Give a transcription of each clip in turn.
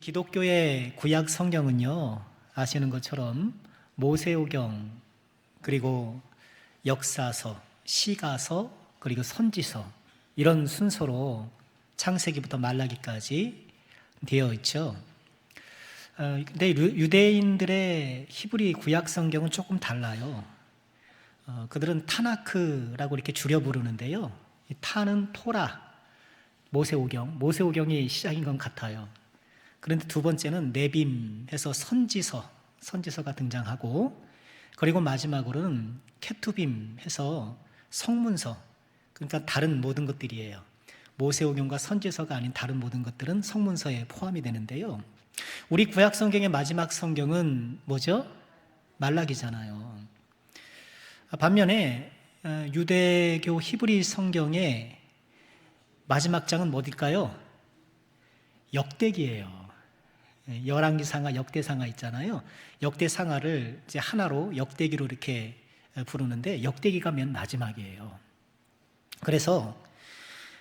기독교의 구약 성경은요, 아시는 것처럼 모세오경, 그리고 역사서, 시가서, 그리고 선지서, 이런 순서로 창세기부터 말라기까지 되어 있죠. 근데 유대인들의 히브리 구약 성경은 조금 달라요. 그들은 타나크라고 이렇게 줄여 부르는데요. 이 타는 토라, 모세오경이 시작인 건 같아요. 그런데 두 번째는 네빔 해서 선지서가 등장하고, 그리고 마지막으로는 케투빔 해서 성문서, 그러니까 다른 모든 것들이에요. 모세오경과 선지서가 아닌 다른 모든 것들은 성문서에 포함이 되는데요. 우리 구약 성경의 마지막 성경은 뭐죠? 말라기잖아요. 반면에 유대교 히브리 성경의 마지막 장은 어딜까요? 역대기예요. 열왕기상하, 역대상하 있잖아요. 역대상하를 이제 하나로 역대기로 이렇게 부르는데, 역대기가 맨 마지막이에요. 그래서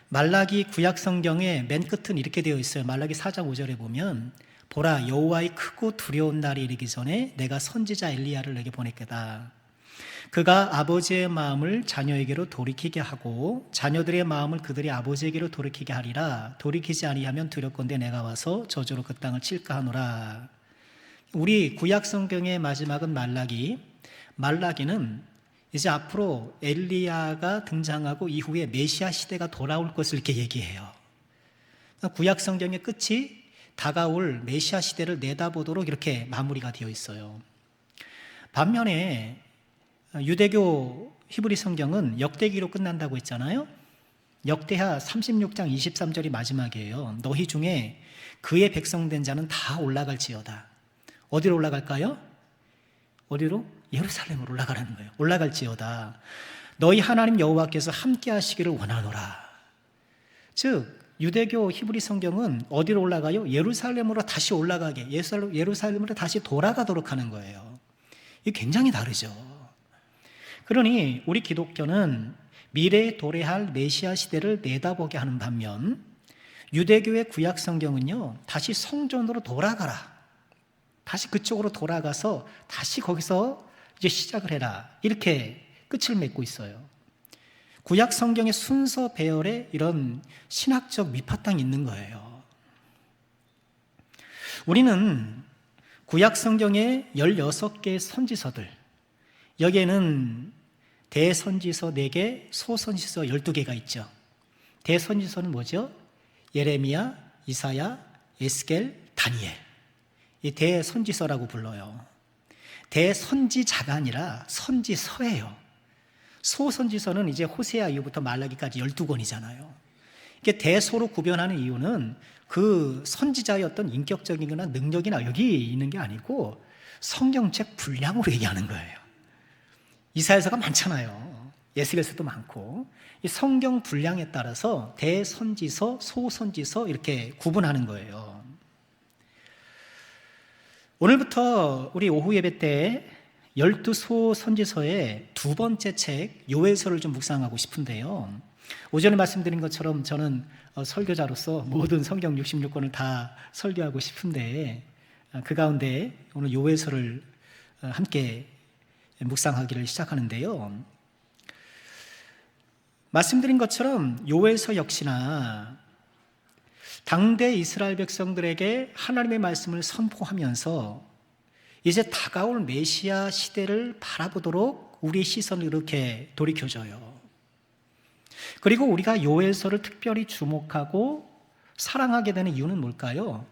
말라기 구약 성경의 맨 끝은 이렇게 되어 있어요. 말라기 4장 5절에 보면, 보라, 여호와의 크고 두려운 날이 이르기 전에 내가 선지자 엘리야를 내게 보냈겠다. 그가 아버지의 마음을 자녀에게로 돌이키게 하고 자녀들의 마음을 그들의 아버지에게로 돌이키게 하리라. 돌이키지 아니하면 두렵건대 내가 와서 저주로 그 땅을 칠까 하노라. 우리 구약 성경의 마지막은 말라기는 이제 앞으로 엘리야가 등장하고 이후에 메시아 시대가 돌아올 것을 이렇게 얘기해요. 구약 성경의 끝이 다가올 메시아 시대를 내다보도록 이렇게 마무리가 되어 있어요. 반면에 유대교 히브리 성경은 역대기로 끝난다고 했잖아요. 역대하 36장 23절이 마지막이에요. 너희 중에 그의 백성된 자는 다 올라갈지어다. 어디로 올라갈까요? 어디로? 예루살렘으로 올라가라는 거예요. 올라갈지어다. 너희 하나님 여호와께서 함께 하시기를 원하노라. 즉 유대교 히브리 성경은 어디로 올라가요? 예루살렘으로 다시 올라가게, 예루살렘으로 다시 돌아가도록 하는 거예요. 이게 굉장히 다르죠. 그러니 우리 기독교는 미래에 도래할 메시아 시대를 내다보게 하는 반면, 유대교의 구약 성경은요, 다시 성전으로 돌아가라, 다시 그쪽으로 돌아가서 다시 거기서 이제 시작을 해라, 이렇게 끝을 맺고 있어요. 구약 성경의 순서 배열에 이런 신학적 밑바탕이 있는 거예요. 우리는 구약 성경의 16개의 선지서들, 여기에는 대선지서 4개, 소선지서 12개가 있죠. 대선지서는 뭐죠? 예레미야, 이사야, 에스겔, 다니엘. 이 대선지서라고 불러요. 대선지자가 아니라 선지서예요. 소선지서는 이제 호세아 이후부터 말라기까지 12권이잖아요. 이게 대소로 구별하는 이유는 그 선지자의 어떤 인격적이거나 능력이나 여기 있는 게 아니고 성경책 분량으로 얘기하는 거예요. 이사야서가 많잖아요. 에스겔서도 많고. 이 성경 분량에 따라서 대선지서, 소선지서 이렇게 구분하는 거예요. 오늘부터 우리 오후 예배 때 12소선지서의 두 번째 책 요엘서를 좀 묵상하고 싶은데요. 오전에 말씀드린 것처럼 저는 설교자로서 모든 성경 66권을 다 설교하고 싶은데, 그 가운데 오늘 요엘서를 함께 묵상하기를 시작하는데요. 말씀드린 것처럼 요엘서 역시나 당대 이스라엘 백성들에게 하나님의 말씀을 선포하면서 이제 다가올 메시아 시대를 바라보도록 우리의 시선을 이렇게 돌이켜줘요. 그리고 우리가 요엘서를 특별히 주목하고 사랑하게 되는 이유는 뭘까요?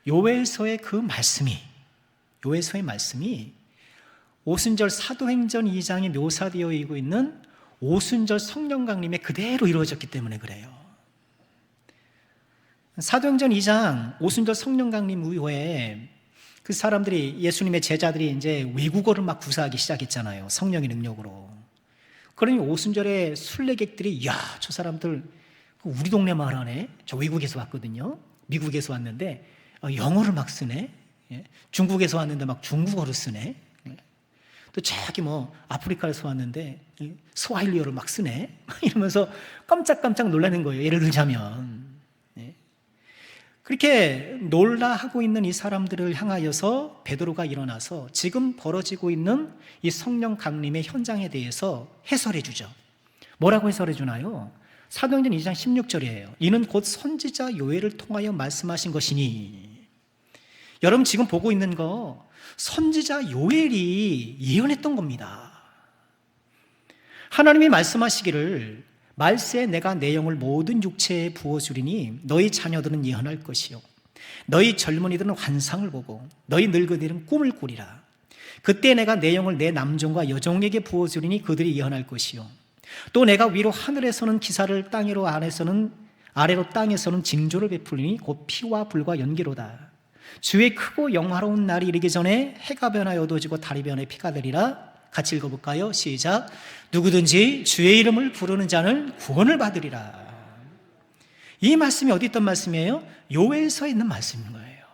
요엘서의 말씀이 오순절 사도행전 2장에 묘사되어 있는 오순절 성령 강림에 그대로 이루어졌기 때문에 그래요. 사도행전 2장 오순절 성령 강림 이후에 그 사람들이, 예수님의 제자들이 이제 외국어를 막 구사하기 시작했잖아요. 성령의 능력으로. 그러니 오순절에 순례객들이, 야, 저 사람들 우리 동네 말 하네. 저 외국에서 왔거든요. 미국에서 왔는데 영어를 막 쓰네. 중국에서 왔는데 막 중국어를 쓰네. 또 저기 아프리카에서 왔는데 스와힐리어를 막 쓰네. 이러면서 깜짝깜짝 놀라는 거예요. 예를 들자면. 그렇게 놀라 하고 있는 이 사람들을 향하여서 베드로가 일어나서 지금 벌어지고 있는 이 성령 강림의 현장에 대해서 해설해 주죠. 뭐라고 해설해 주나요? 사도행전 2장 16절이에요. 이는 곧 선지자 요엘을 통하여 말씀하신 것이니. 여러분 지금 보고 있는 거 선지자 요엘이 예언했던 겁니다. 하나님이 말씀하시기를 말세에 내가 내 영을 모든 육체에 부어주리니 너희 자녀들은 예언할 것이요 너희 젊은이들은 환상을 보고 너희 늙은이들은 꿈을 꾸리라. 그때 내가 내 영을 내 남종과 여종에게 부어주리니 그들이 예언할 것이요 또 내가 위로 하늘에서는 기사를 땅으로 아래로 땅에서는 징조를 베풀리니 곧 피와 불과 연기로다. 주의 크고 영화로운 날이 이르기 전에 해가 변하여 어두워지고 달이 변해 피가 되리라. 같이 읽어볼까요? 시작. 누구든지 주의 이름을 부르는 자는 구원을 받으리라. 이 말씀이 어디 있던 말씀이에요? 요엘서에 있는 말씀인 거예요.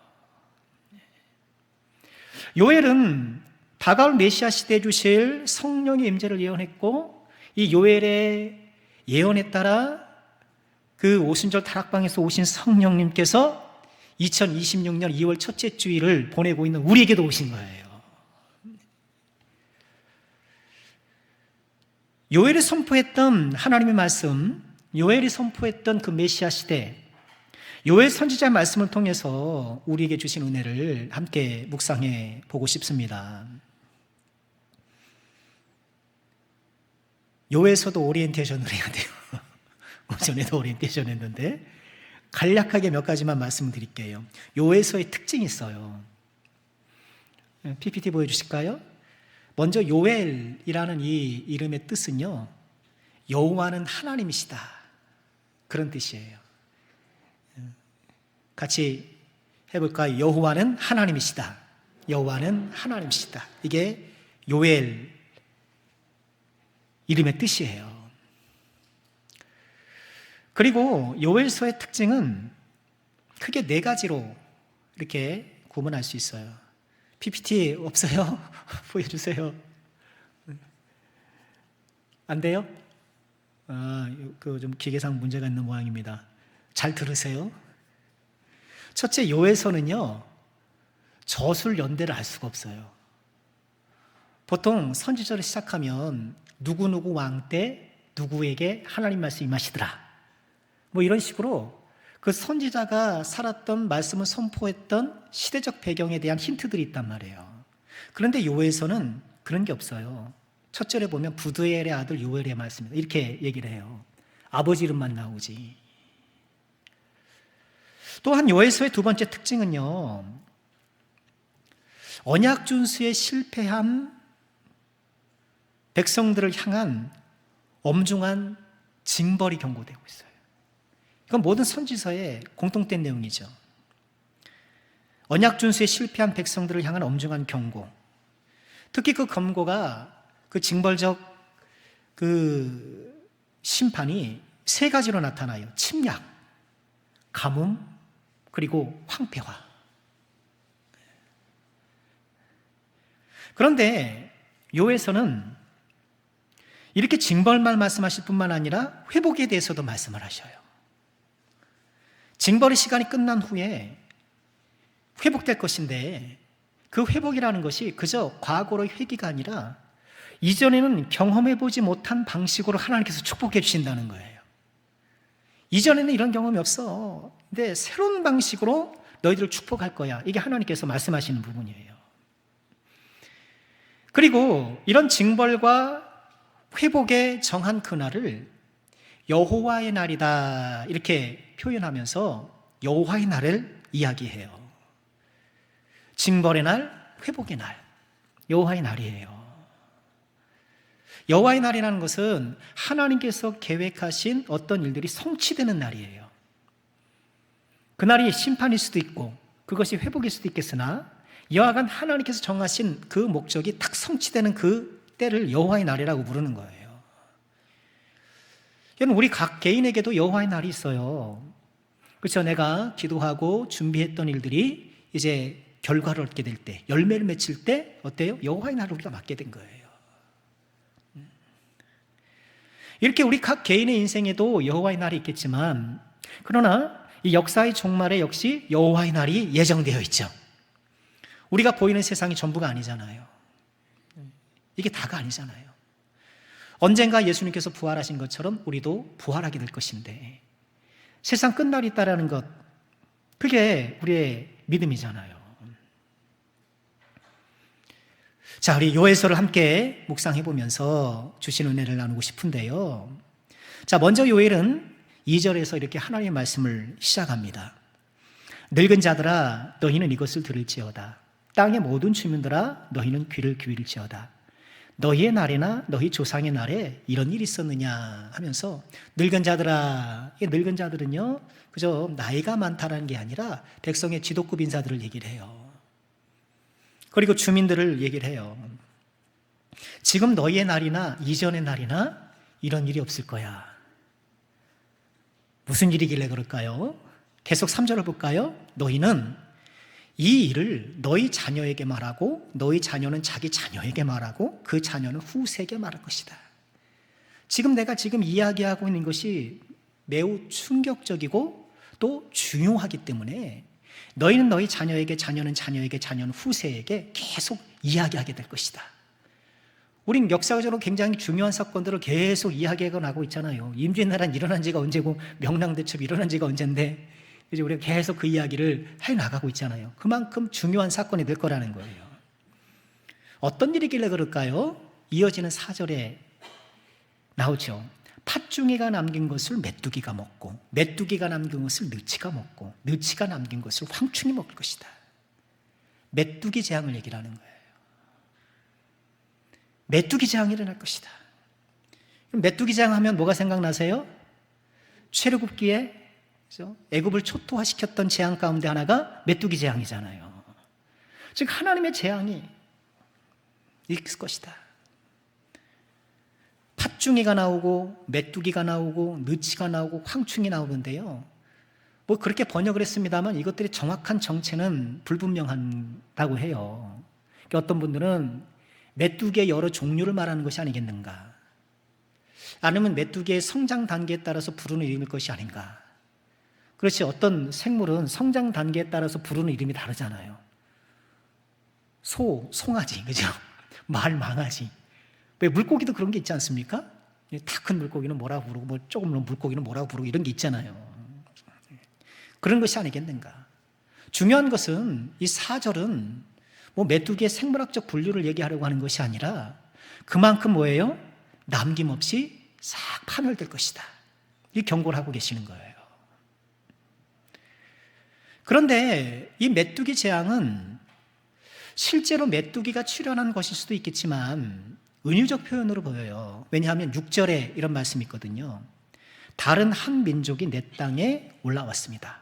요엘은 다가올 메시아 시대에 주실 성령의 임재를 예언했고 이 요엘의 예언에 따라 그 오순절 다락방에서 오신 성령님께서 2026년 2월 첫째 주일을 보내고 있는 우리에게도 오신 거예요. 요엘이 선포했던 하나님의 말씀, 요엘이 선포했던 그 메시아 시대, 요엘 선지자의 말씀을 통해서 우리에게 주신 은혜를 함께 묵상해 보고 싶습니다. 요엘서도 오리엔테이션을 해야 돼요. 오전에도 오리엔테이션 했는데 간략하게 몇 가지만 말씀드릴게요. 요엘서의 특징이 있어요. PPT 보여주실까요? 먼저 요엘이라는 이 이름의 뜻은요, 여호와는 하나님이시다, 그런 뜻이에요. 같이 해볼까요? 여호와는 하나님이시다. 여호와는 하나님이시다. 이게 요엘 이름의 뜻이에요. 그리고 요엘서의 특징은 크게 네 가지로 이렇게 구분할 수 있어요. PPT 없어요? 보여주세요. 안 돼요? 좀 기계상 문제가 있는 모양입니다. 잘 들으세요. 첫째, 요엘서는요, 저술 연대를 알 수가 없어요. 보통 선지자를 시작하면 누구누구 왕 때 누구에게 하나님 말씀이 임하시더라, 뭐 이런 식으로 그 선지자가 살았던 말씀을 선포했던 시대적 배경에 대한 힌트들이 있단 말이에요. 그런데 요엘서는 그런 게 없어요. 첫 절에 보면 부드엘의 아들 요엘의 말씀이다, 이렇게 얘기를 해요. 아버지 이름만 나오지. 또한 요엘서의 두 번째 특징은요, 언약 준수에 실패한 백성들을 향한 엄중한 징벌이 경고되고 있어요. 이건 모든 선지서의 공통된 내용이죠. 언약 준수에 실패한 백성들을 향한 엄중한 경고. 특히 그 경고가, 그 징벌적 그 심판이 세 가지로 나타나요. 침략, 가뭄, 그리고 황폐화. 그런데 요에서는 이렇게 징벌만 말씀하실 뿐만 아니라 회복에 대해서도 말씀을 하셔요. 징벌의 시간이 끝난 후에 회복될 것인데 그 회복이라는 것이 그저 과거의 회귀가 아니라 이전에는 경험해보지 못한 방식으로 하나님께서 축복해 주신다는 거예요. 이전에는 이런 경험이 없어. 근데 새로운 방식으로 너희들을 축복할 거야. 이게 하나님께서 말씀하시는 부분이에요. 그리고 이런 징벌과 회복의 정한 그날을 여호와의 날이다, 이렇게 표현하면서 여호와의 날을 이야기해요. 징벌의 날, 회복의 날, 여호와의 날이에요. 여호와의 날이라는 것은 하나님께서 계획하신 어떤 일들이 성취되는 날이에요. 그날이 심판일 수도 있고 그것이 회복일 수도 있겠으나 여하간 하나님께서 정하신 그 목적이 딱 성취되는 그 때를 여호와의 날이라고 부르는 거예요. 여러분, 우리 각 개인에게도 여호와의 날이 있어요. 그렇죠? 내가 기도하고 준비했던 일들이 이제 결과를 얻게 될 때, 열매를 맺힐 때 어때요? 여호와의 날을 우리가 맞게 된 거예요. 이렇게 우리 각 개인의 인생에도 여호와의 날이 있겠지만, 그러나 이 역사의 종말에 역시 여호와의 날이 예정되어 있죠. 우리가 보이는 세상이 전부가 아니잖아요. 이게 다가 아니잖아요. 언젠가 예수님께서 부활하신 것처럼 우리도 부활하게 될 것인데 세상 끝날이 있다라는 것, 그게 우리의 믿음이잖아요. 자, 우리 요에서를 함께 묵상해 보면서 주신 은혜를 나누고 싶은데요. 자, 먼저 요엘은 2절에서 이렇게 하나님의 말씀을 시작합니다. 늙은 자들아 너희는 이것을 들을지어다. 땅의 모든 주민들아 너희는 귀를 기울일지어다. 너희의 날에나 너희 조상의 날에 이런 일이 있었느냐 하면서 늙은 자들아, 이 늙은 자들은요 그저 나이가 많다라는 게 아니라 백성의 지도급 인사들을 얘기를 해요. 그리고 주민들을 얘기를 해요. 지금 너희의 날이나 이전의 날이나 이런 일이 없을 거야. 무슨 일이길래 그럴까요? 계속 3절을 볼까요? 너희는 이 일을 너희 자녀에게 말하고 너희 자녀는 자기 자녀에게 말하고 그 자녀는 후세에게 말할 것이다. 지금 내가 이야기하고 있는 것이 매우 충격적이고 또 중요하기 때문에 너희는 너희 자녀에게, 자녀는 자녀에게, 자녀는 후세에게 계속 이야기하게 될 것이다. 우린 역사적으로 굉장히 중요한 사건들을 계속 이야기해 나가고 있잖아요. 임진왜란 일어난 지가 언제고 명랑대첩 일어난 지가 언젠데 이제 우리가 계속 그 이야기를 해 나가고 있잖아요. 그만큼 중요한 사건이 될 거라는 거예요. 어떤 일이길래 그럴까요? 이어지는 4절에 나오죠. 팥중이가 남긴 것을 메뚜기가 먹고 메뚜기가 남긴 것을 느치가 먹고 느치가 남긴 것을 황충이 먹을 것이다. 메뚜기 재앙을 얘기를 하는 거예요. 메뚜기 재앙이 일어날 것이다. 그럼 메뚜기 재앙 하면 뭐가 생각나세요? 출애굽기에 애굽을 초토화시켰던 재앙 가운데 하나가 메뚜기 재앙이잖아요. 즉 하나님의 재앙이 있을 것이다. 팥중이가 나오고 메뚜기가 나오고 느치가 나오고 황충이 나오는데요. 뭐 그렇게 번역을 했습니다만 이것들의 정확한 정체는 불분명하다고 해요. 그러니까 어떤 분들은 메뚜기의 여러 종류를 말하는 것이 아니겠는가, 아니면 메뚜기의 성장 단계에 따라서 부르는 이름일 것이 아닌가. 그렇지, 어떤 생물은 성장 단계에 따라서 부르는 이름이 다르잖아요. 소, 송아지, 그죠? 말, 망아지. 왜 물고기도 그런 게 있지 않습니까? 다 큰 물고기는 뭐라고 부르고 뭐 조금 물고기는 뭐라고 부르고 이런 게 있잖아요. 그런 것이 아니겠는가. 중요한 것은 이 4절은 뭐 메뚜기의 생물학적 분류를 얘기하려고 하는 것이 아니라 그만큼 뭐예요? 남김없이 싹 파멸될 것이다. 이 경고를 하고 계시는 거예요. 그런데 이 메뚜기 재앙은 실제로 메뚜기가 출현한 것일 수도 있겠지만 은유적 표현으로 보여요. 왜냐하면 6절에 이런 말씀이 있거든요. 다른 한 민족이 내 땅에 올라왔습니다.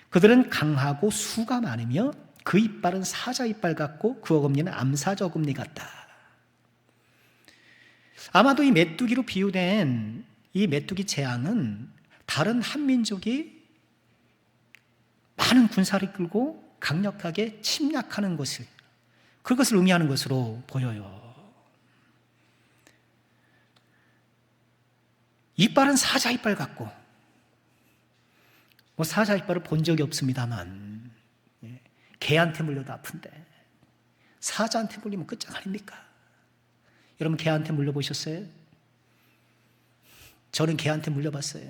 그들은 강하고 수가 많으며 그 이빨은 사자 이빨 같고 그 어금니는 암사자 어금니 같다. 아마도 이 메뚜기로 비유된 이 메뚜기 재앙은 다른 한 민족이 많은 군사를 끌고 강력하게 침략하는 것을, 그것을 의미하는 것으로 보여요. 이빨은 사자 이빨 같고, 뭐 사자 이빨을 본 적이 없습니다만 개한테 물려도 아픈데 사자한테 물리면 끝장 아닙니까? 여러분 개한테 물려보셨어요? 저는 개한테 물려봤어요.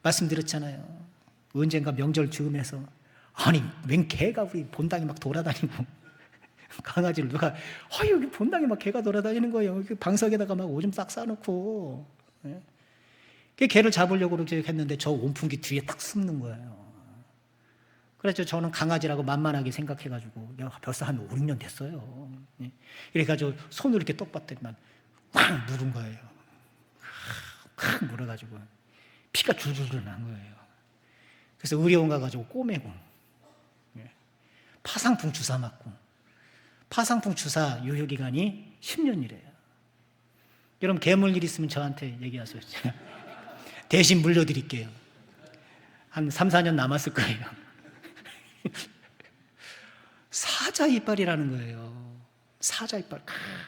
말씀드렸잖아요. 언젠가 명절 즈음에서 아니 웬 개가 우리 본당에 막 돌아다니고 강아지를 누가 여기 본당에 막 개가 돌아다니는 거예요. 방석에다가 막 오줌 싹 싸놓고 그 개를 잡으려고 그렇게 했는데 저 온풍기 뒤에 딱 숨는 거예요. 그래서 저는 강아지라고 만만하게 생각해가지고 벌써 한 5, 6년 됐어요. 그래가지고 손을 이렇게 똑 봤더니만 꽉 물은 거예요. 꽉 물어가지고 피가 줄줄줄 난 거예요. 그래서 의료원 가가지고 꼬매고 파상풍 주사 맞고, 파상풍 주사 유효기간이 10년이래요. 여러분 개물일 있으면 저한테 얘기하세요. 대신 물려드릴게요. 한 3, 4년 남았을 거예요. 사자 이빨이라는 거예요. 사자 이빨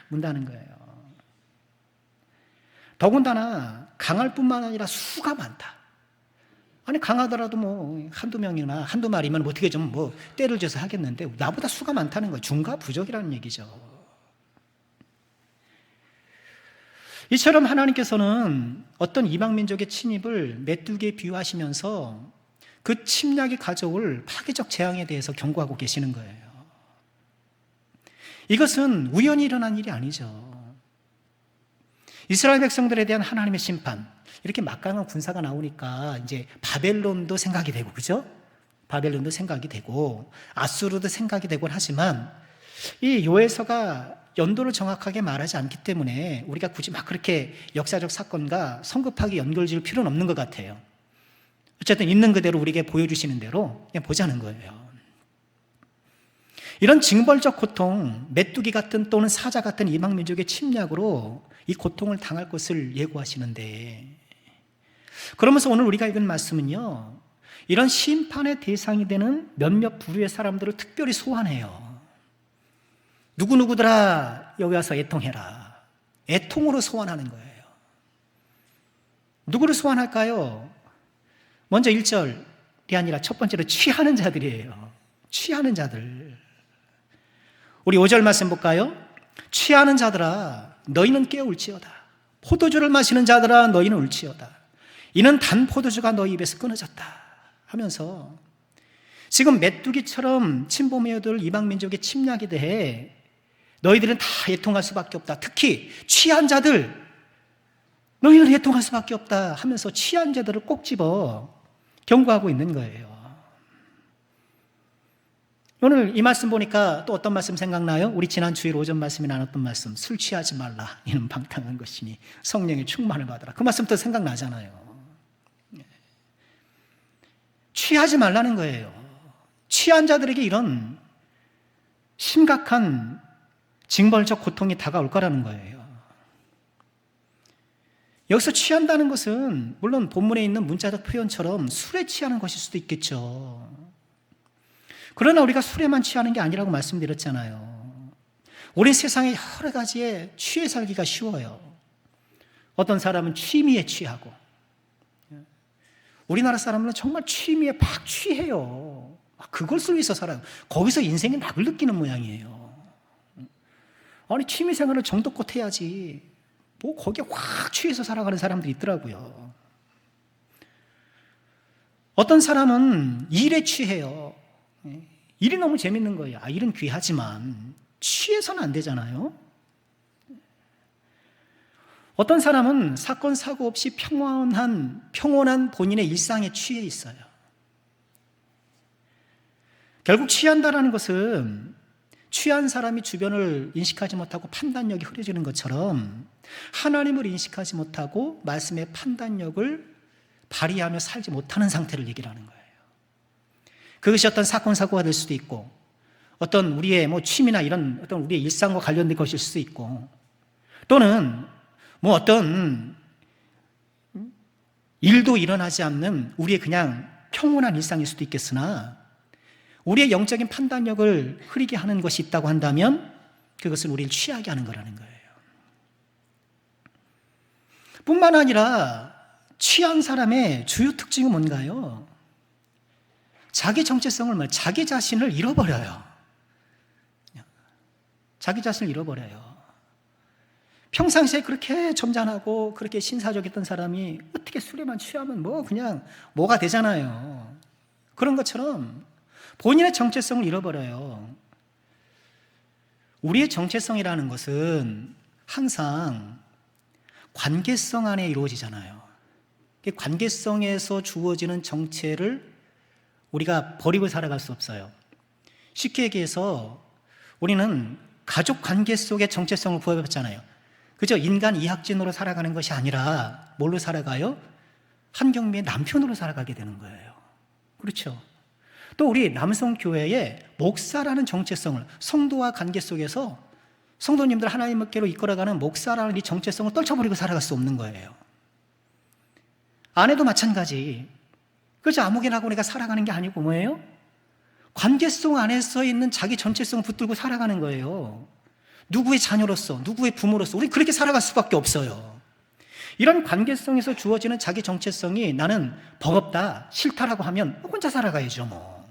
문다는 거예요. 더군다나 강할 뿐만 아니라 수가 많다. 아니 강하더라도 뭐 한두 명이나 한두 마리면 어떻게 좀 뭐 때를 줘서 하겠는데 나보다 수가 많다는 거예요. 중과 부족이라는 얘기죠. 이처럼 하나님께서는 어떤 이방 민족의 침입을 메뚜기에 비유하시면서 그 침략이 가져올 파괴적 재앙에 대해서 경고하고 계시는 거예요. 이것은 우연히 일어난 일이 아니죠. 이스라엘 백성들에 대한 하나님의 심판, 이렇게 막강한 군사가 나오니까 이제 바벨론도 생각이 되고, 그죠? 바벨론도 생각이 되고, 아수르도 생각이 되곤 하지만, 이 요에서가 연도를 정확하게 말하지 않기 때문에 우리가 굳이 막 그렇게 역사적 사건과 성급하게 연결 지을 필요는 없는 것 같아요. 어쨌든 있는 그대로 우리에게 보여주시는 대로 그냥 보자는 거예요. 이런 징벌적 고통, 메뚜기 같은 또는 사자 같은 이방 민족의 침략으로 이 고통을 당할 것을 예고하시는데, 그러면서 오늘 우리가 읽은 말씀은요, 이런 심판의 대상이 되는 몇몇 부류의 사람들을 특별히 소환해요. 누구누구더라 여기 와서 애통해라. 애통으로 소환하는 거예요. 누구를 소환할까요? 먼저 1절이 아니라 첫 번째로 취하는 자들이에요. 취하는 자들. 우리 5절 말씀 볼까요? 취하는 자들아 너희는 깨울지어다. 포도주를 마시는 자들아 너희는 울지어다. 이는 단 포도주가 너희 입에서 끊어졌다 하면서 지금 메뚜기처럼 침범해오들 이방 민족의 침략에 대해 너희들은 다 애통할 수밖에 없다. 특히 취한 자들 너희는 애통할 수밖에 없다 하면서 취한 자들을 꼭 집어 경고하고 있는 거예요. 오늘 이 말씀 보니까 또 어떤 말씀 생각나요? 우리 지난 주일 오전 말씀에 나눴던 말씀, 술 취하지 말라 이는 방탕한 것이니 성령의 충만을 받으라. 그 말씀도 생각나잖아요. 취하지 말라는 거예요. 취한 자들에게 이런 심각한 징벌적 고통이 다가올 거라는 거예요. 여기서 취한다는 것은 물론 본문에 있는 문자적 표현처럼 술에 취하는 것일 수도 있겠죠. 그러나 우리가 술에만 취하는 게 아니라고 말씀드렸잖아요. 우리 세상에 여러 가지에 취해 살기가 쉬워요. 어떤 사람은 취미에 취하고, 우리나라 사람은 정말 취미에 팍 취해요. 그것을 위해서 살아요. 거기서 인생의 낙을 느끼는 모양이에요. 아니 취미 생활을 정도껏 해야지 뭐 거기에 확 취해서 살아가는 사람들이 있더라고요. 어떤 사람은 일에 취해요. 일이 너무 재밌는 거예요. 일은 귀하지만 취해서는 안 되잖아요. 어떤 사람은 사건 사고 없이 평온한 본인의 일상에 취해 있어요. 결국 취한다라는 것은 취한 사람이 주변을 인식하지 못하고 판단력이 흐려지는 것처럼 하나님을 인식하지 못하고 말씀의 판단력을 발휘하며 살지 못하는 상태를 얘기를 하는 거예요. 그것이 어떤 사건 사고가 될 수도 있고, 어떤 우리의 뭐 취미나 이런 어떤 우리의 일상과 관련된 것일 수도 있고, 또는 뭐 어떤 일도 일어나지 않는 우리의 그냥 평온한 일상일 수도 있겠으나, 우리의 영적인 판단력을 흐리게 하는 것이 있다고 한다면 그것은 우리를 취하게 하는 거라는 거예요. 뿐만 아니라 취한 사람의 주요 특징은 뭔가요? 자기 정체성을 자기 자신을 잃어버려요. 자기 자신을 잃어버려요. 평상시에 그렇게 점잖하고 그렇게 신사적이었던 사람이 어떻게 술에만 취하면 뭐 그냥 뭐가 되잖아요. 그런 것처럼 본인의 정체성을 잃어버려요. 우리의 정체성이라는 것은 항상 관계성 안에 이루어지잖아요. 관계성에서 주어지는 정체를 우리가 버리고 살아갈 수 없어요. 쉽게 얘기해서 우리는 가족 관계 속의 정체성을 부여받잖아요. 그죠? 인간 이학진으로 살아가는 것이 아니라 뭘로 살아가요? 한경미의 남편으로 살아가게 되는 거예요. 그렇죠? 또 우리 남성교회의 목사라는 정체성을, 성도와 관계 속에서 성도님들 하나님께로 이끌어가는 목사라는 이 정체성을 떨쳐버리고 살아갈 수 없는 거예요. 아내도 마찬가지. 그죠? 아무개나 하고 내가 살아가는 게 아니고 뭐예요? 관계성 안에서 있는 자기 정체성을 붙들고 살아가는 거예요. 누구의 자녀로서, 누구의 부모로서 우리 그렇게 살아갈 수밖에 없어요. 이런 관계성에서 주어지는 자기 정체성이 나는 버겁다, 싫다라고 하면 혼자 살아가야죠 뭐.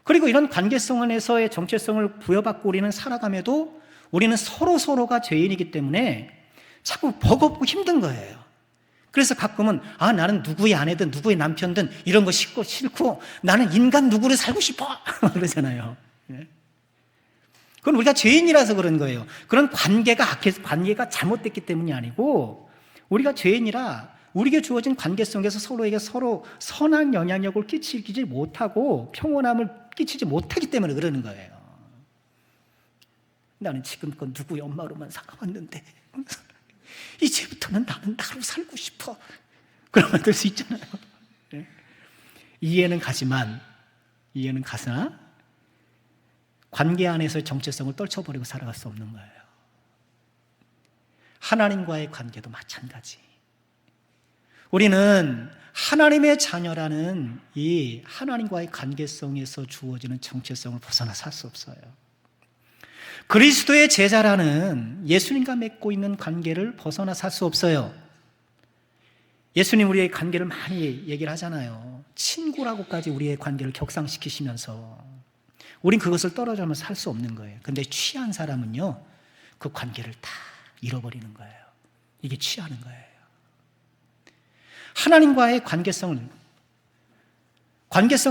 그리고 이런 관계성 안에서의 정체성을 부여받고 우리는 살아감에도 우리는 서로가 죄인이기 때문에 자꾸 버겁고 힘든 거예요. 그래서 가끔은 나는 누구의 아내든 누구의 남편든 이런 거 싫고 나는 인간 누구를 살고 싶어 그러잖아요. 그건 우리가 죄인이라서 그런 거예요. 그런 관계가 악해서, 관계가 잘못됐기 때문이 아니고 우리가 죄인이라 우리에게 주어진 관계성에서 서로에게 서로 선한 영향력을 끼치지 못하고 평온함을 끼치지 못하기 때문에 그러는 거예요. 나는 지금껏 누구의 엄마로만 살아왔는데 이제부터는 나는 나로 살고 싶어. 그런 말 들 수 있잖아요. 이해는 가지만, 이해는 가서나 관계 안에서의 정체성을 떨쳐버리고 살아갈 수 없는 거예요. 하나님과의 관계도 마찬가지. 우리는 하나님의 자녀라는 이 하나님과의 관계성에서 주어지는 정체성을 벗어나 살 수 없어요. 그리스도의 제자라는 예수님과 맺고 있는 관계를 벗어나 살 수 없어요. 예수님 우리의 관계를 많이 얘기를 하잖아요. 친구라고까지 우리의 관계를 격상시키시면서 우린 그것을 떨어져면 살 수 없는 거예요. 근데 취한 사람은요, 그 관계를 다 잃어버리는 거예요. 이게 취하는 거예요. 하나님과의 관계성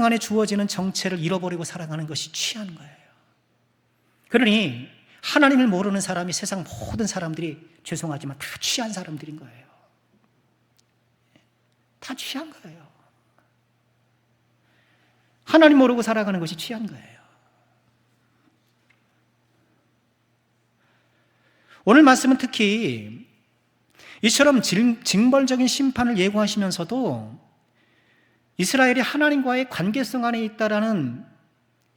안에 주어지는 정체를 잃어버리고 살아가는 것이 취한 거예요. 그러니 하나님을 모르는 사람이 세상 모든 사람들이 죄송하지만 다 취한 사람들인 거예요. 다 취한 거예요. 하나님 모르고 살아가는 것이 취한 거예요. 오늘 말씀은 특히 이처럼 징벌적인 심판을 예고하시면서도 이스라엘이 하나님과의 관계성 안에 있다라는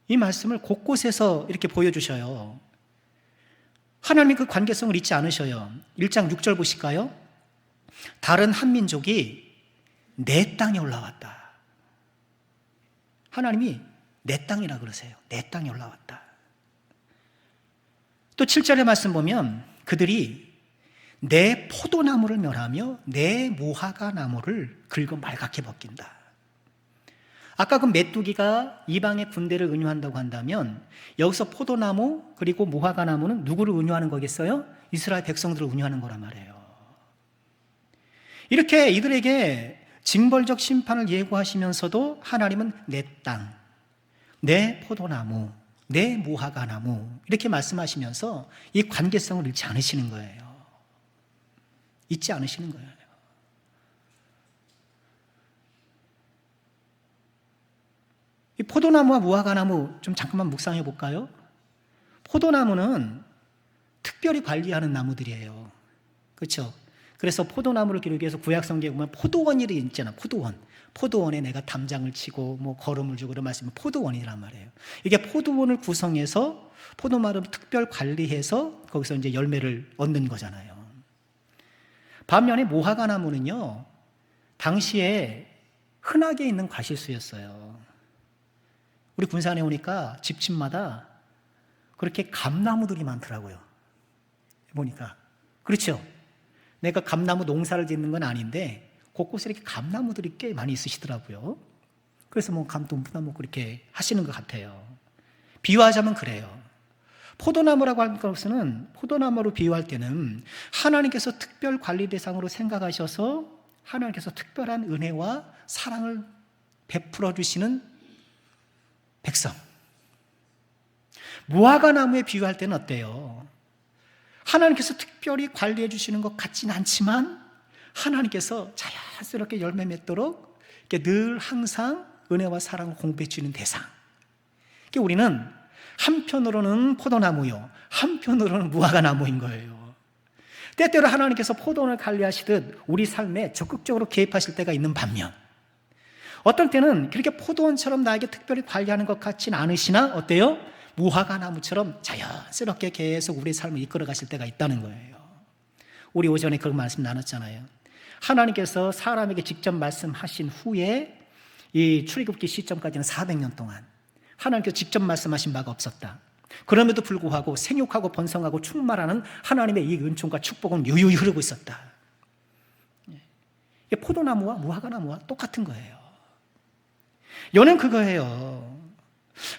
이 말씀을 곳곳에서 이렇게 보여주셔요. 하나님이 그 관계성을 잊지 않으셔요. 1장 6절 보실까요? 다른 한 민족이 내 땅에 올라왔다. 하나님이 내 땅이라 그러세요. 내 땅에 올라왔다. 또 7절의 말씀 보면 그들이 내 포도나무를 멸하며 내 무화과 나무를 긁어 말갛게 벗긴다. 아까 그 메뚜기가 이방의 군대를 은유한다고 한다면 여기서 포도나무 그리고 무화과 나무는 누구를 은유하는 거겠어요? 이스라엘 백성들을 은유하는 거란 말이에요. 이렇게 이들에게 징벌적 심판을 예고하시면서도 하나님은 내 땅, 내 포도나무, 내 무화과 나무 이렇게 말씀하시면서 이 관계성을 잃지 않으시는 거예요. 잊지 않으시는 거예요. 이 포도나무와 무화과나무 좀 잠깐만 묵상해 볼까요? 포도나무는 특별히 관리하는 나무들이에요. 그렇죠? 그래서 포도나무를 기르기 위해서 구약성경에 보면 포도원이 있잖아. 포도원에 내가 담장을 치고 뭐 거름을 주고 그런 말씀은 포도원이란 말이에요. 이게 포도원을 구성해서 포도나무를 특별 관리해서 거기서 이제 열매를 얻는 거잖아요. 반면에 무화과나무는요, 당시에 흔하게 있는 과실수였어요. 우리 군산에 오니까 집집마다 그렇게 감나무들이 많더라고요. 보니까. 그렇죠? 내가 감나무 농사를 짓는 건 아닌데 곳곳에 이렇게 감나무들이 꽤 많이 있으시더라고요. 그래서 뭐 감동부나무 그렇게 하시는 것 같아요. 비유하자면 그래요. 포도나무라고 하는 것은 포도나무로 비유할 때는 하나님께서 특별 관리 대상으로 생각하셔서 하나님께서 특별한 은혜와 사랑을 베풀어 주시는 백성. 무화과나무에 비유할 때는 어때요? 하나님께서 특별히 관리해 주시는 것 같지는 않지만 하나님께서 자연스럽게 열매 맺도록 늘 항상 은혜와 사랑을 공급해 주는 대상. 우리는 한편으로는 포도나무요, 한편으로는 무화과나무인 거예요. 때때로 하나님께서 포도원을 관리하시듯 우리 삶에 적극적으로 개입하실 때가 있는 반면 어떤 때는 그렇게 포도원처럼 나에게 특별히 관리하는 것 같지는 않으시나 어때요? 무화과나무처럼 자연스럽게 계속 우리의 삶을 이끌어 가실 때가 있다는 거예요. 우리 오전에 그런 말씀 나눴잖아요. 하나님께서 사람에게 직접 말씀하신 후에 이 출애굽기 시점까지는 400년 동안 하나님께서 직접 말씀하신 바가 없었다. 그럼에도 불구하고 생육하고 번성하고 충만하는 하나님의 이 은총과 축복은 유유히 흐르고 있었다. 이게 포도나무와 무화과나무와 똑같은 거예요. 요는 그거예요.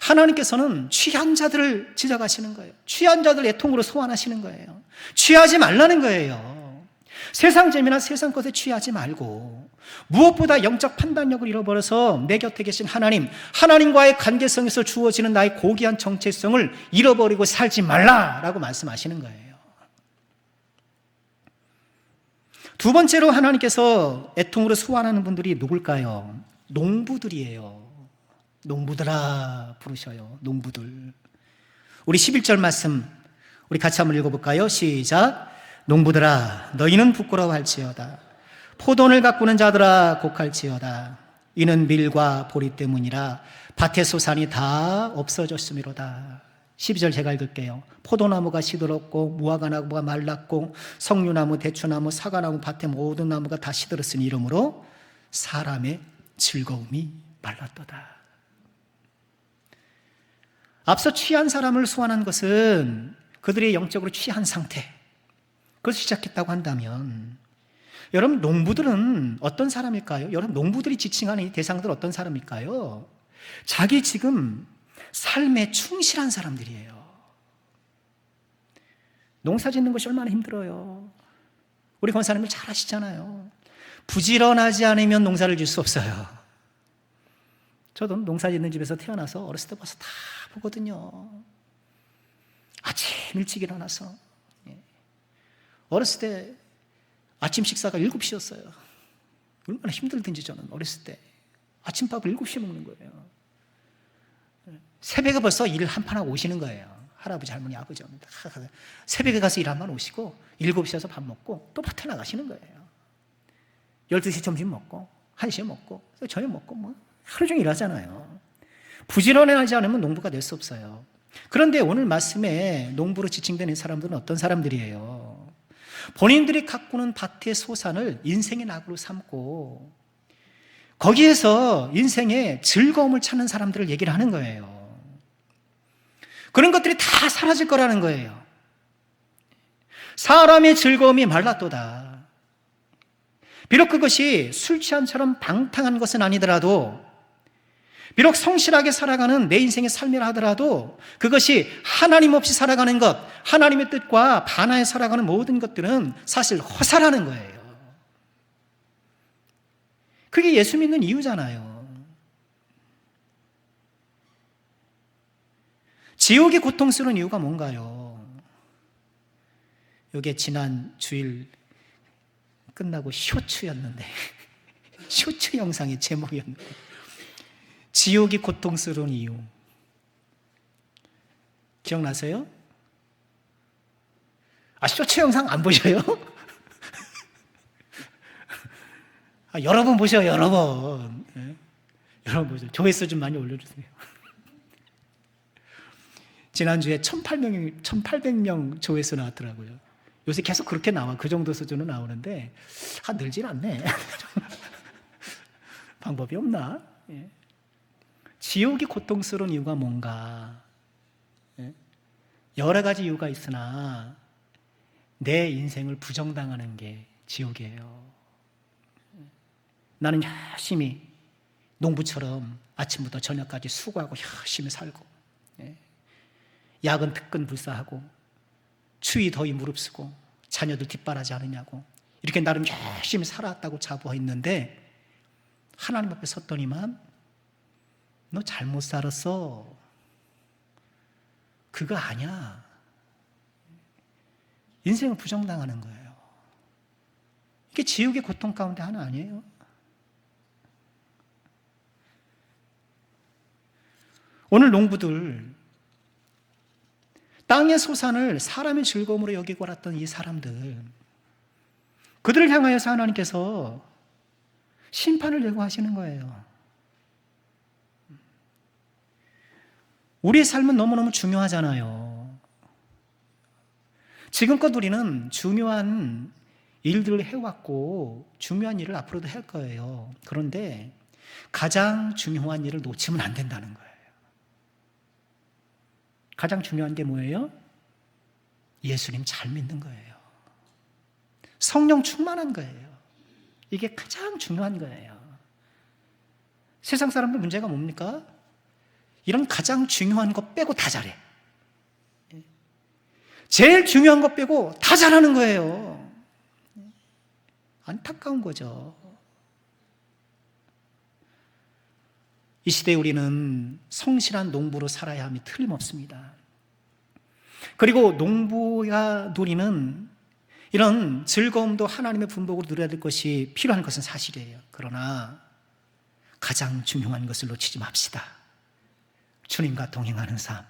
하나님께서는 취한 자들을 지적하시는 거예요. 취한 자들 애통으로 소환하시는 거예요. 취하지 말라는 거예요. 세상 재미나 세상 것에 취하지 말고 무엇보다 영적 판단력을 잃어버려서 내 곁에 계신 하나님과의 관계성에서 주어지는 나의 고귀한 정체성을 잃어버리고 살지 말라라고 말씀하시는 거예요. 두 번째로 하나님께서 애통으로 소환하는 분들이 누굴까요? 농부들이에요. 농부들아 부르셔요. 농부들. 우리 11절 말씀 우리 같이 한번 읽어볼까요? 시작. 농부들아 너희는 부끄러워할지어다. 포도원을 가꾸는 자들아 곡할지어다. 이는 밀과 보리 때문이라 밭의 소산이 다 없어졌음이로다. 12절 제가 읽을게요. 포도나무가 시들었고 무화과나무가 말랐고 석류나무, 대추나무, 사과나무, 밭의 모든 나무가 다 시들었으니 이러므로 사람의 즐거움이 말랐도다. 앞서 취한 사람을 소환한 것은 그들의 영적으로 취한 상태, 그것을 시작했다고 한다면 여러분 농부들은 어떤 사람일까요? 여러분 농부들이 지칭하는 이 대상들은 어떤 사람일까요? 자기 지금 삶에 충실한 사람들이에요. 농사 짓는 것이 얼마나 힘들어요. 우리 권사님들 잘 아시잖아요. 부지런하지 않으면 농사를 질 수 없어요. 저도 농사 짓는 집에서 태어나서 어렸을 때 봐서 다 보거든요. 아침 일찍 일어나서 어렸을 때 아침 식사가 7시였어요. 얼마나 힘들든지 저는 어렸을 때 아침밥을 7시에 먹는 거예요. 새벽에 벌써 일 한판 하고 오시는 거예요. 할아버지, 할머니, 아버지. 새벽에 가서 일 한판 오시고 7시에 와서 밥 먹고 또 밭에 나가시는 거예요. 12시 점심 먹고 1시에 먹고 저녁 먹고 뭐 하루 종일 일하잖아요. 부지런하지 않으면 농부가 될 수 없어요. 그런데 오늘 말씀에 농부로 지칭되는 사람들은 어떤 사람들이에요? 본인들이 가꾸는 밭의 소산을 인생의 낙으로 삼고 거기에서 인생의 즐거움을 찾는 사람들을 얘기를 하는 거예요. 그런 것들이 다 사라질 거라는 거예요. 사람의 즐거움이 말랐도다. 비록 그것이 술 취한처럼 방탕한 것은 아니더라도, 비록 성실하게 살아가는 내 인생의 삶이라 하더라도 그것이 하나님 없이 살아가는 것, 하나님의 뜻과 반하에 살아가는 모든 것들은 사실 허사라는 거예요. 그게 예수 믿는 이유잖아요. 지옥이 고통스러운 이유가 뭔가요? 이게 지난 주일 끝나고 쇼츠였는데 쇼츠 영상의 제목이었는데 지옥이 고통스러운 이유 기억나세요? 쇼츠 영상 안 보셔요? 여러 번 보셔요. 여러 번. 네? 여러 번 보셔요. 조회수 좀 많이 올려주세요. 지난주에 1800명 조회수 나왔더라고요. 요새 계속 그렇게 나와. 그 정도 수준은 나오는데 늘진 않네. 방법이 없나? 예. 지옥이 고통스러운 이유가 뭔가? 예? 여러 가지 이유가 있으나 내 인생을 부정당하는 게 지옥이에요. 나는 열심히 농부처럼 아침부터 저녁까지 수고하고 열심히 살고, 예? 야근 특근 불사하고 추위 더위 무릅쓰고 자녀들 뒷바라지 않으냐고 이렇게 나름 열심히 살아왔다고 자부했는데 하나님 앞에 섰더니만 너 잘못 살았어. 그거 아니야. 인생을 부정당하는 거예요. 이게 지옥의 고통 가운데 하나 아니에요? 오늘 농부들, 땅의 소산을 사람의 즐거움으로 여기고 알았던 이 사람들, 그들을 향하여서 하나님께서 심판을 예고하시는 거예요. 우리의 삶은 너무너무 중요하잖아요. 지금껏 우리는 중요한 일들을 해왔고 중요한 일을 앞으로도 할 거예요. 그런데 가장 중요한 일을 놓치면 안 된다는 거예요. 가장 중요한 게 뭐예요? 예수님 잘 믿는 거예요. 성령 충만한 거예요. 이게 가장 중요한 거예요. 세상 사람들 문제가 뭡니까? 이런 가장 중요한 것 빼고 다 잘해. 제일 중요한 것 빼고 다 잘하는 거예요. 안타까운 거죠. 이 시대에 우리는 성실한 농부로 살아야 함이 틀림없습니다. 그리고 농부가 누리는 이런 즐거움도 하나님의 분복으로 누려야 될 것이 필요한 것은 사실이에요. 그러나 가장 중요한 것을 놓치지 맙시다. 주님과 동행하는 삶,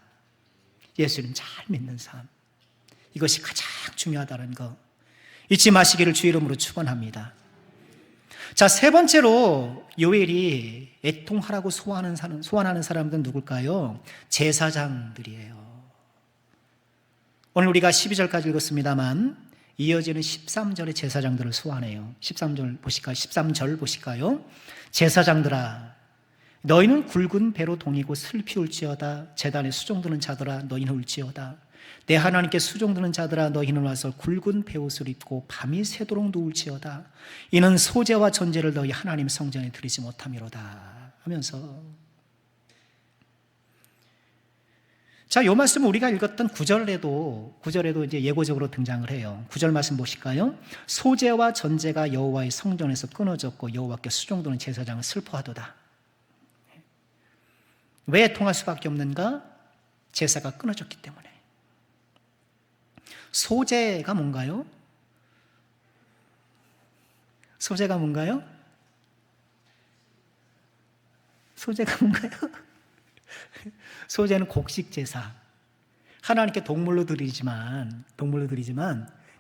예수님 잘 믿는 삶, 이것이 가장 중요하다는 거 잊지 마시기를 주의 이름으로 축원합니다. 자, 세 번째로 요엘이 애통하라고 소환하는 사람들은 누굴까요? 제사장들이에요. 오늘 우리가 12절까지 읽었습니다만 이어지는 13절의 제사장들을 소환해요. 13절 보실까요? 제사장들아, 너희는 굵은 배로 동이고 슬피 울지어다. 제단에 수종드는 자들아, 너희는 울지어다. 내 하나님께 수종드는 자들아, 너희는 와서 굵은 베옷을 입고 밤이 새도록 누울지어다. 이는 소재와 전제를 너희 하나님 성전에 드리지 못함이로다 하면서, 자, 이 말씀은 우리가 읽었던 9절에도 이제 예고적으로 등장을 해요. 9절 말씀 보실까요? 소재와 전제가 여호와의 성전에서 끊어졌고 여호와께 수종드는 제사장은 슬퍼하도다. 왜 통할 수밖에 없는가? 제사가 끊어졌기 때문에. 소재가 뭔가요? 소재가 뭔가요? 소재가 뭔가요? 소재는 곡식 제사. 하나님께 동물로 드리지만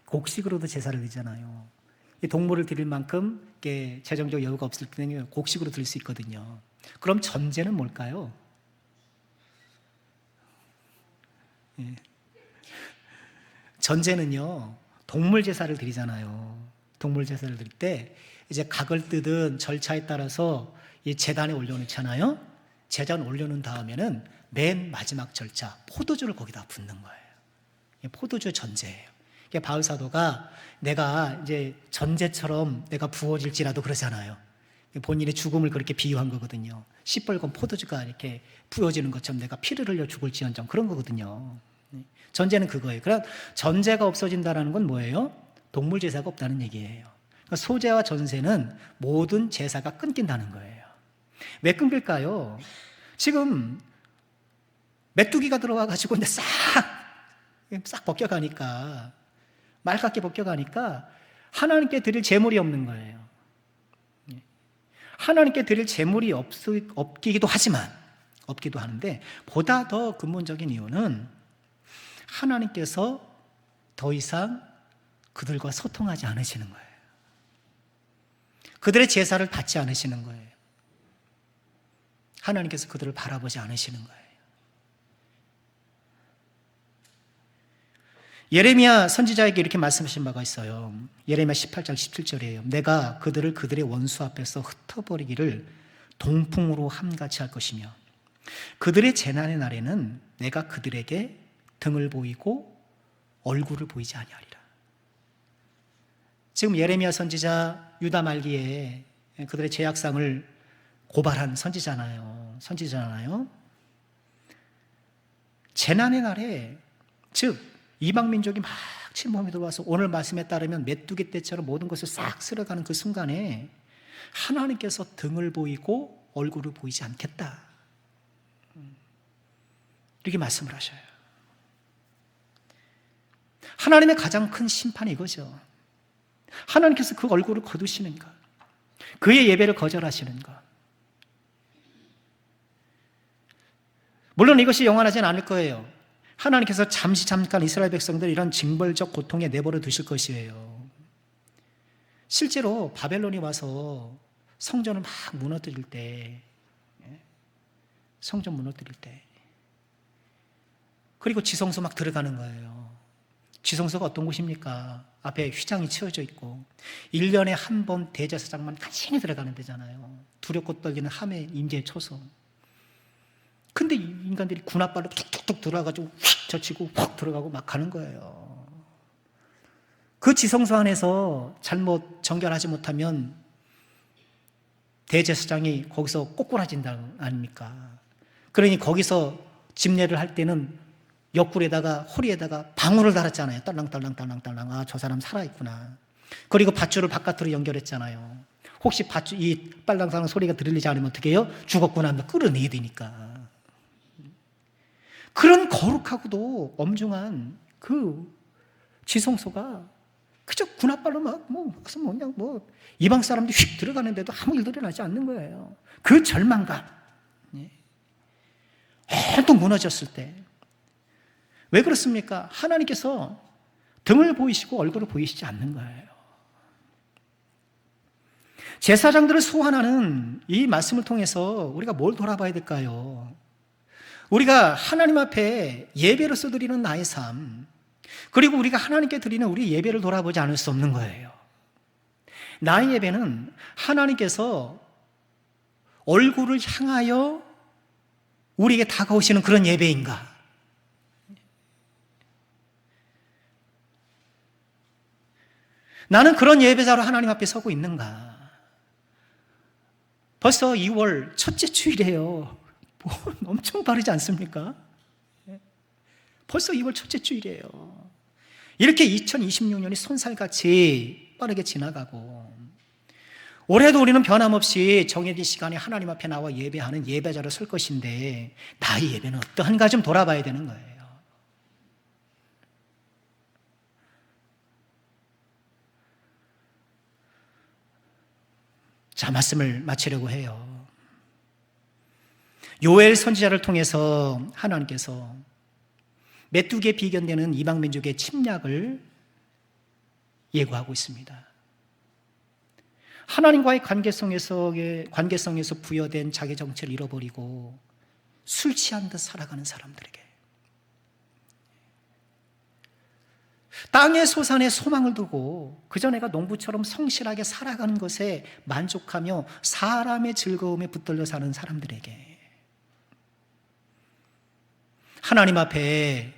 곡식으로도 제사를 드리잖아요. 이 동물을 드릴 만큼 재정적 여유가 없을 때는 곡식으로 드릴 수 있거든요. 그럼 전제는 뭘까요? 예. 전제는요, 동물 제사를 드리잖아요. 동물 제사를 드릴 때 이제 각을 뜯은 절차에 따라서 이 제단에 올려놓잖아요. 제단 올려놓은 다음에는 맨 마지막 절차, 포도주를 거기다 붓는 거예요. 포도주 전제예요. 바울 사도가 내가 이제 전제처럼 내가 부어질지라도 그러잖아요. 본인의 죽음을 그렇게 비유한 거거든요. 시뻘건 포도주가 이렇게 부어지는 것처럼 내가 피를 흘려 죽을지언정, 그런 거거든요. 전제는 그거예요. 그럼 전제가 없어진다는 건 뭐예요? 동물 제사가 없다는 얘기예요. 그러니까 소제와 전제는 모든 제사가 끊긴다는 거예요. 왜 끊길까요? 지금 메뚜기가 들어와가지고 근데 싹 벗겨가니까, 말갛게 벗겨가니까 하나님께 드릴 제물이 없는 거예요. 하나님께 드릴 제물이 없기도 하는데, 보다 더 근본적인 이유는 하나님께서 더 이상 그들과 소통하지 않으시는 거예요. 그들의 제사를 받지 않으시는 거예요. 하나님께서 그들을 바라보지 않으시는 거예요. 예레미야 선지자에게 이렇게 말씀하신 바가 있어요. 예레미야 18장 17절이에요. 내가 그들을 그들의 원수 앞에서 흩어버리기를 동풍으로 함같이 할 것이며 그들의 재난의 날에는 내가 그들에게 등을 보이고 얼굴을 보이지 아니하리라. 지금 예레미야 선지자 유다 말기에 그들의 죄악상을 고발한 선지자잖아요. 재난의 날에, 즉 이방 민족이 막 침범해 들어와서 오늘 말씀에 따르면 메뚜기 떼처럼 모든 것을 싹 쓸어가는 그 순간에 하나님께서 등을 보이고 얼굴을 보이지 않겠다, 이렇게 말씀을 하셔요. 하나님의 가장 큰 심판이 이거죠. 하나님께서 그 얼굴을 거두시는 것, 그의 예배를 거절하시는 것. 물론 이것이 영원하지는 않을 거예요. 하나님께서 잠깐 이스라엘 백성들 이런 징벌적 고통에 내버려 두실 것이에요. 실제로 바벨론이 와서 성전을 막 무너뜨릴 때, 그리고 지성소 막 들어가는 거예요. 지성소가 어떤 곳입니까? 앞에 휘장이 치워져 있고 1년에 한 번 대제사장만 간신히 들어가는 데잖아요. 두렵고 떨리는 함의 임재 초소. 근데 이 인간들이 군합발로 툭툭툭 들어가가지고 휙 젖히고 훅 들어가고 막 가는 거예요. 그 지성소 안에서 잘못 정결하지 못하면 대제사장이 거기서 꼬꾸라진다 아닙니까? 그러니 거기서 집례를 할 때는 옆구리에다가 허리에다가 방울을 달았잖아요. 딸랑딸랑딸랑딸랑. 아, 저 사람 살아있구나. 그리고 밧줄을 바깥으로 연결했잖아요. 혹시 밧줄, 이 빨랑빨랑 소리가 들리지 않으면 어떻게 해요? 죽었구나 하면 끌어내야 되니까. 그런 거룩하고도 엄중한 그 지성소가 그저 군합발로 그냥 이방 사람들이 휙 들어가는데도 아무 일도 일어나지 않는 거예요. 그 절망감. 온통 무너졌을 때. 왜 그렇습니까? 하나님께서 등을 보이시고 얼굴을 보이시지 않는 거예요. 제사장들을 소환하는 이 말씀을 통해서 우리가 뭘 돌아봐야 될까요? 우리가 하나님 앞에 예배로서 드리는 나의 삶, 그리고 우리가 하나님께 드리는 우리 예배를 돌아보지 않을 수 없는 거예요. 나의 예배는 하나님께서 얼굴을 향하여 우리에게 다가오시는 그런 예배인가? 나는 그런 예배자로 하나님 앞에 서고 있는가? 벌써 2월 첫째 주일이에요. 엄청 빠르지 않습니까? 벌써 2월 첫째 주일이에요. 이렇게 2026년이 손살같이 빠르게 지나가고, 올해도 우리는 변함없이 정해진 시간에 하나님 앞에 나와 예배하는 예배자로 설 것인데, 나의 예배는 어떠한가 좀 돌아봐야 되는 거예요. 자, 말씀을 마치려고 해요. 요엘 선지자를 통해서 하나님께서 메뚜기에 비견되는 이방 민족의 침략을 예고하고 있습니다. 하나님과의 관계성에서 부여된 자기 정체를 잃어버리고 술 취한 듯 살아가는 사람들에게, 땅의 소산에 소망을 두고 그저 내가 농부처럼 성실하게 살아가는 것에 만족하며 사람의 즐거움에 붙들려 사는 사람들에게, 하나님 앞에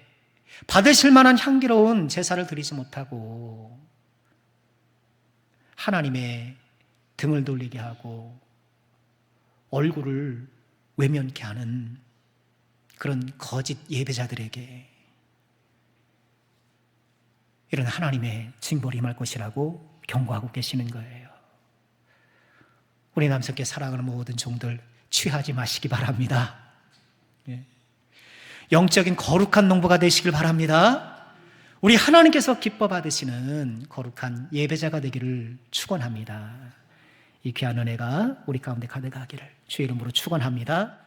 받으실 만한 향기로운 제사를 드리지 못하고 하나님의 등을 돌리게 하고 얼굴을 외면케 하는 그런 거짓 예배자들에게 이런 하나님의 징벌이 임할 것이라고 경고하고 계시는 거예요. 우리 남성께 사랑하는 모든 종들 취하지 마시기 바랍니다. 영적인 거룩한 농부가 되시길 바랍니다. 우리 하나님께서 기뻐 받으시는 거룩한 예배자가 되기를 축원합니다. 이 귀한 은혜가 우리 가운데 가득하기를 주의 이름으로 축원합니다.